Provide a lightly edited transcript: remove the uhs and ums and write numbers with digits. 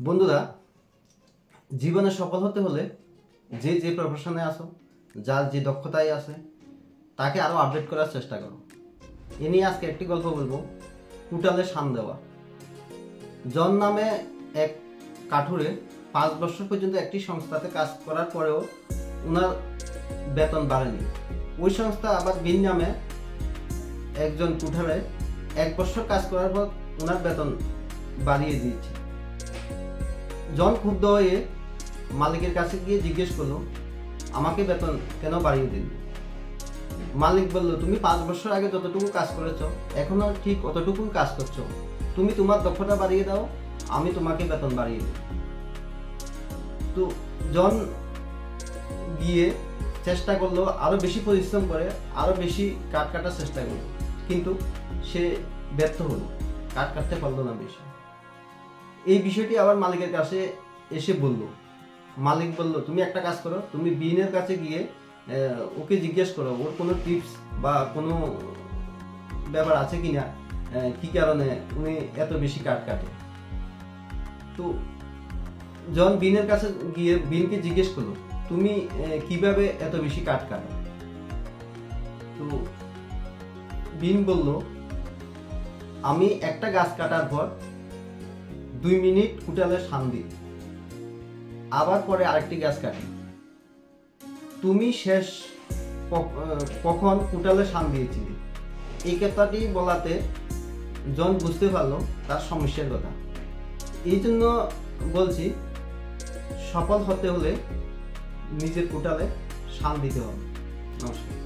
বন্ধুরা, জীবনে সফল হতে হলে যে যে প্রফেশনে আসো, যার যে দক্ষতায় আছে তাকে আরও আপডেট করার চেষ্টা করো। এ নিয়ে আজকে একটি গল্প বলবো, কুটালে শান দেওয়া। জন নামে এক কাঠুরে 5 বছর পর্যন্ত একটি সংস্থাতে কাজ করার পরেও ওনার বেতন বাড়েনি। ওই সংস্থা আবার বিন নামে একজন কুঠারে 1 বছর কাজ করার পর ওনার বেতন বাড়িয়ে দিয়েছে। জন ক্ষুব্ধ হয়ে মালিকের কাছে গিয়ে জিজ্ঞেস করলো, আমাকে বেতন কেন বাড়িয়ে দিন? মালিক বলল, তুমি 5 বছর আগে যতটুকু কাজ করেছো এখনো ঠিক অতটুকুই কাজ করছো, তুমি তোমার দক্ষতা বাড়িয়ে দাও, আমি তোমাকে বেতন বাড়িয়ে দিই। তো জন গিয়ে চেষ্টা করলো, আরো বেশি পরিশ্রম করে আরো বেশি কাঠ কাটার চেষ্টা করলো, কিন্তু সে ব্যর্থ হলো, কাঠ কাটতে পারলো না বেশি। এই বিষয়টি আবার মালিকের কাছে এসে বলল। মালিক বলল, তুমি একটা কাজ করো, তুমি বিনের কাছে গিয়ে ওকে জিজ্ঞেস করো ওর কোনো টিপস বা কোনো ব্যাপার আছে কিনা, কি কারণে উনি এত বেশি কাঠ কাটে। তো জন বিনের কাছে গিয়ে বিনকে জিজ্ঞেস করলো, তুমি কিভাবে এত বেশি কাঠ কাটো? তো বিন বলল, আমি একটা গাছ কাটার পর 2 মিনিট কুটালে শান দিই, আবার পরে আরেকটি গাছ কাটি। তুমি শেষ কখন কুটালে শান দিয়েছিলে? এই কথাটি বলাতে জন বুঝতে পারলো তার সমস্যার কথা। এই জন্য বলছি, সফল হতে হলে নিজের কুটালে শান দিতে হবে। নমস্কার।